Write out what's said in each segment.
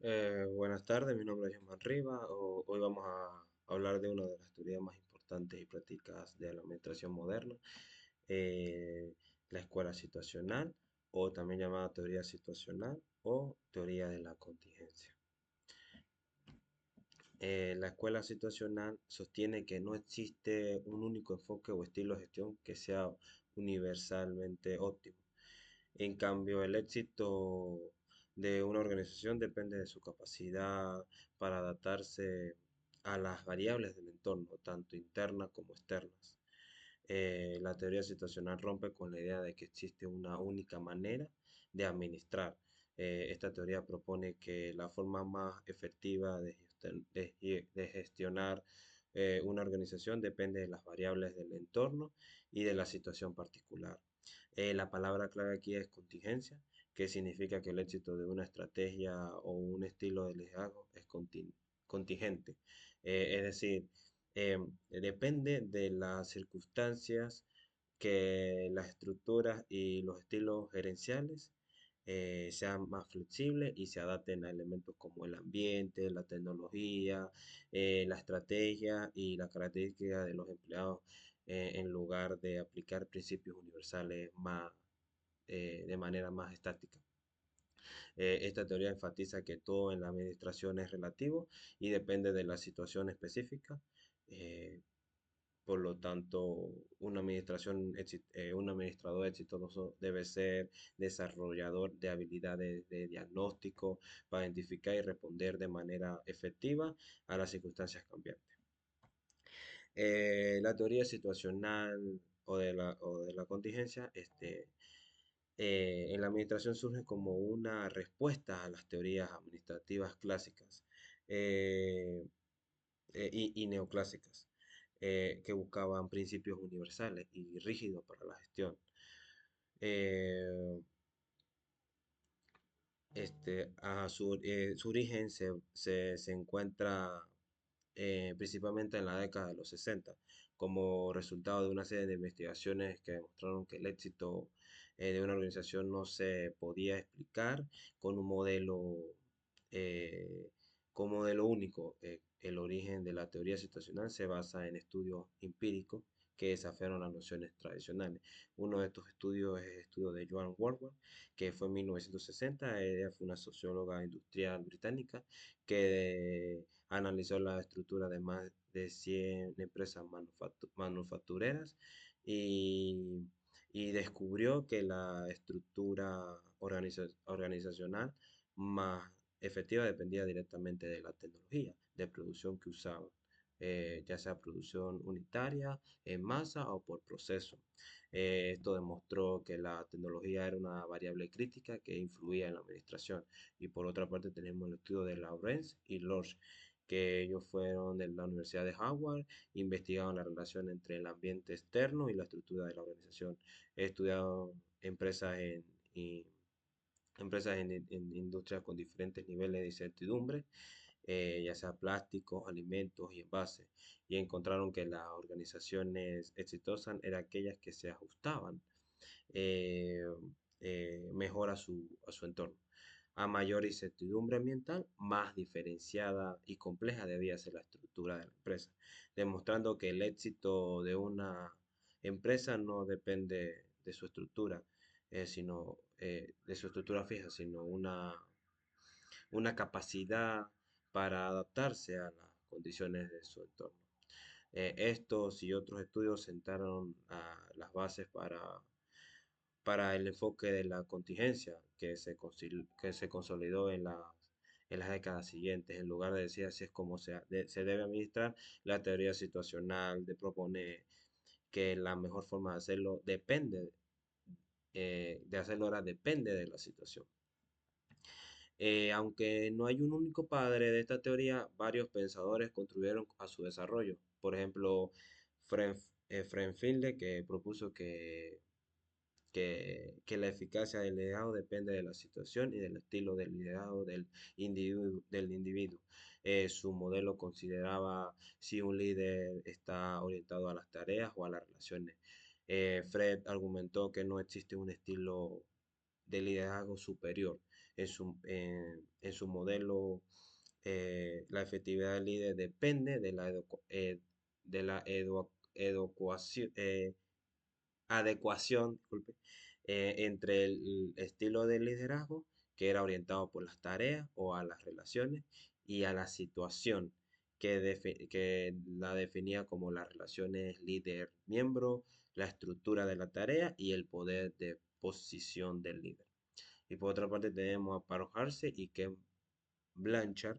Buenas tardes, mi nombre es Germán Riva. Hoy vamos a hablar de una de las teorías más importantes y prácticas de la administración moderna, eh, la escuela situacional, o también llamada teoría situacional o teoría de la contingencia. La escuela situacional sostiene que no existe un único enfoque o estilo de gestión que sea universalmente óptimo. En cambio, el éxito de una organización depende de su capacidad para adaptarse a las variables del entorno, tanto internas como externas. La teoría situacional rompe con la idea de que existe una única manera de administrar. Esta teoría propone que la forma más efectiva de gestionar una organización depende de las variables del entorno y de la situación particular. La palabra clave aquí es contingencia, que significa que el éxito de una estrategia o un estilo de liderazgo es contingente. Es decir, depende de las circunstancias que las estructuras y los estilos gerenciales sean más flexibles y se adapten a elementos como el ambiente, la tecnología, la estrategia y la característica de los empleados en lugar de aplicar principios universales de manera más estática. Esta teoría enfatiza que todo en la administración es relativo y depende de la situación específica. eh, por lo tanto, un administrador exitoso debe ser desarrollador de habilidades de diagnóstico para identificar y responder de manera efectiva a las circunstancias cambiantes. La teoría situacional o de la contingencia, en la administración surge como una respuesta a las teorías administrativas clásicas eh, y neoclásicas, que buscaban principios universales y rígidos para la gestión. Eh, su origen se encuentra principalmente en la década de los 60, como resultado de una serie de investigaciones que demostraron que el éxito de una organización no se podía explicar con un eh, modelo único. El origen de la teoría situacional se basa en estudios empíricos que desafiaron las nociones tradicionales. Uno de estos estudios es el estudio de Joan Wortman, que fue en 1960. Ella fue una socióloga industrial británica que analizó la estructura de más de 100 empresas manufactureras y, y descubrió que la estructura organizacional más efectiva dependía directamente de la tecnología de producción que usaban, ya sea producción unitaria, en masa o por proceso. Esto demostró que la tecnología era una variable crítica que influía en la administración. Y por otra parte tenemos el estudio de Lawrence y Lodge, que ellos fueron de la Universidad de Harvard, investigaron la relación entre el ambiente externo y la estructura de la organización. He estudiado empresas en industrias con diferentes niveles de incertidumbre, ya sea plásticos, alimentos y envases, y encontraron que las organizaciones exitosas eran aquellas que se ajustaban eh, mejor a su entorno. A mayor incertidumbre ambiental, más diferenciada y compleja debía ser la estructura de la empresa, demostrando que el éxito de una empresa no depende de su estructura, sino de su estructura fija, sino una capacidad para adaptarse a las condiciones de su entorno. Estos y otros estudios sentaron las bases para el enfoque de la contingencia que se consolidó en las décadas siguientes. En lugar de decir así es como se debe administrar, la teoría situacional propone que la mejor forma de hacerlo ahora depende de la situación. Aunque no hay un único padre de esta teoría, varios pensadores contribuyeron a su desarrollo. Por ejemplo, Frenfielde, que propuso que la eficacia del liderazgo depende de la situación y del estilo del liderazgo del individuo. Su modelo consideraba si un líder está orientado a las tareas o a las relaciones. Fred argumentó que no existe un estilo de liderazgo superior. En su modelo, la efectividad del líder depende de la adecuación, disculpe, entre el estilo de liderazgo, que era orientado por las tareas o a las relaciones, y a la situación, que la definía como las relaciones líder-miembro, la estructura de la tarea y el poder de posición del líder. Y por otra parte tenemos a Parham y Ken Blanchard,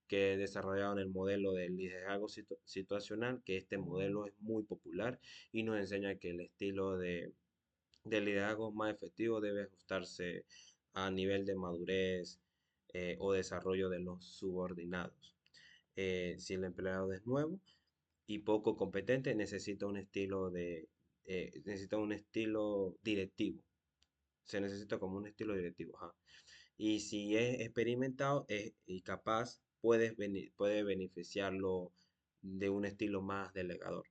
que desarrollaron el modelo del liderazgo situacional, que este modelo es muy popular y nos enseña que el estilo de liderazgo más efectivo debe ajustarse a nivel de madurez o desarrollo de los subordinados. Si el empleado es nuevo y poco competente, necesita un estilo directivo. Se necesita como un estilo directivo. Ajá. Y si es experimentado y capaz, puede beneficiarlo de un estilo más delegador.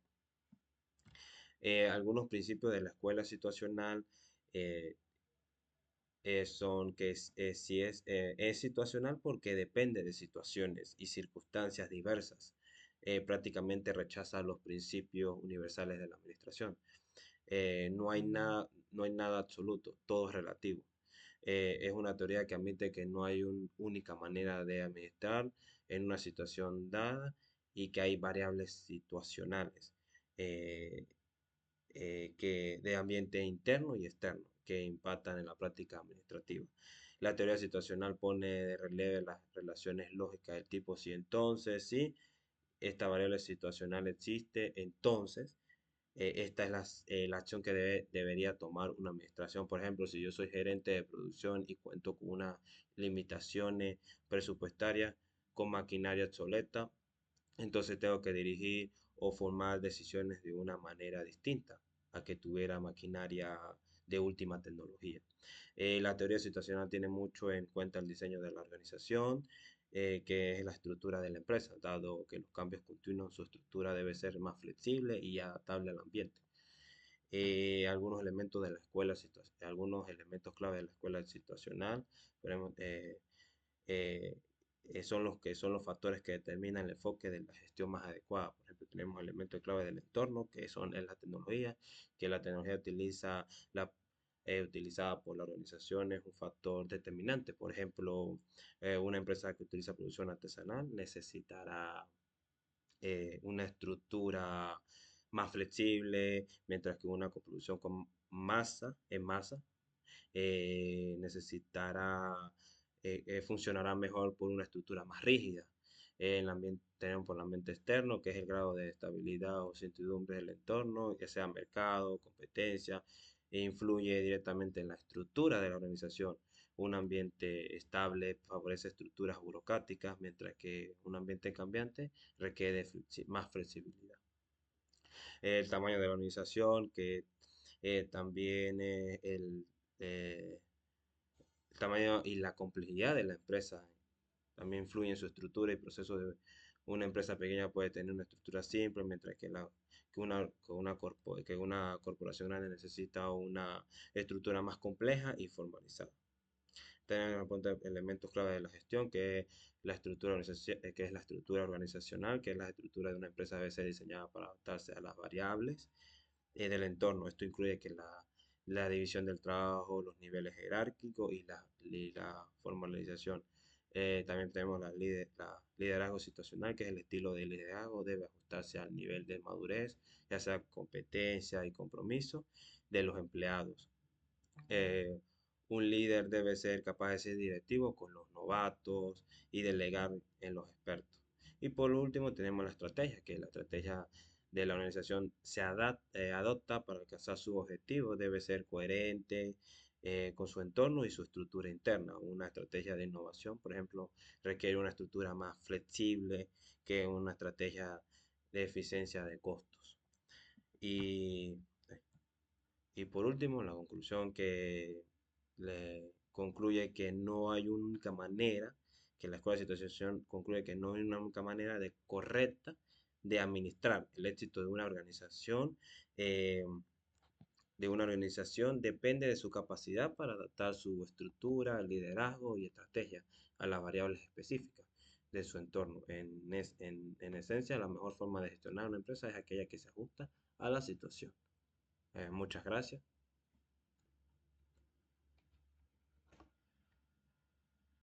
Algunos principios de la escuela situacional eh, son que es situacional porque depende de situaciones y circunstancias diversas. Prácticamente rechaza los principios universales de la administración. No hay nada absoluto, todo es relativo. Es una teoría que admite que no hay una única manera de administrar en una situación dada y que hay variables situacionales. Eh, de ambiente interno y externo que impactan en la práctica administrativa. La teoría situacional pone de relieve las relaciones lógicas del tipo si entonces, si esta variable situacional existe, entonces esta es la acción que debería tomar una administración. Por ejemplo, si yo soy gerente de producción y cuento con unas limitaciones presupuestarias con maquinaria obsoleta, entonces tengo que dirigir o formar decisiones de una manera distinta a que tuviera maquinaria de última tecnología. La teoría situacional tiene mucho en cuenta el diseño de la organización, que es la estructura de la empresa, dado que los cambios continuos, su estructura debe ser más flexible y adaptable al ambiente. Algunos elementos clave de la escuela situacional, eh, son los factores que determinan el enfoque de la gestión más adecuada. Por ejemplo, tenemos elementos clave del entorno, que es la tecnología, que la tecnología utilizada por la organización es un factor determinante. Por ejemplo, una empresa que utiliza producción artesanal necesitará una estructura más flexible, mientras que una coproducción en masa, necesitará, funcionará mejor por una estructura más rígida. Tenemos por el ambiente externo, que es el grado de estabilidad o incertidumbre del entorno, ya sea mercado, competencia, e influye directamente en la estructura de la organización. Un ambiente estable favorece estructuras burocráticas, mientras que un ambiente cambiante requiere más flexibilidad. El tamaño de la organización, que también eh, el tamaño y la complejidad de la empresa también influye en su estructura y proceso de una empresa pequeña puede tener una estructura simple, mientras que una corporación grande necesita una estructura más compleja y formalizada. Tener en cuenta elementos clave de la gestión, que es la estructura organizacional, que es la estructura de una empresa debe ser diseñada para adaptarse a las variables del entorno. Esto incluye que la división del trabajo, los niveles jerárquicos y la formalización. También tenemos la liderazgo situacional, que es el estilo de liderazgo, debe ajustarse al nivel de madurez, ya sea competencia y compromiso de los empleados. Eh, un líder debe ser capaz de ser directivo con los novatos y delegar en los expertos. Y por último tenemos la estrategia, que la estrategia de la organización adopta para alcanzar sus objetivos, debe ser coherente con su entorno y su estructura interna. Una estrategia de innovación, por ejemplo, requiere una estructura más flexible que una estrategia de eficiencia de costos. Y y por último, la conclusión que le concluye que no hay una única manera, que la escuela de situación concluye que no hay una única manera correcta de administrar el éxito de una organización, eh, de una organización depende de su capacidad para adaptar su estructura, liderazgo y estrategia a las variables específicas de su entorno. En esencia, la mejor forma de gestionar una empresa es aquella que se ajusta a la situación. Muchas gracias.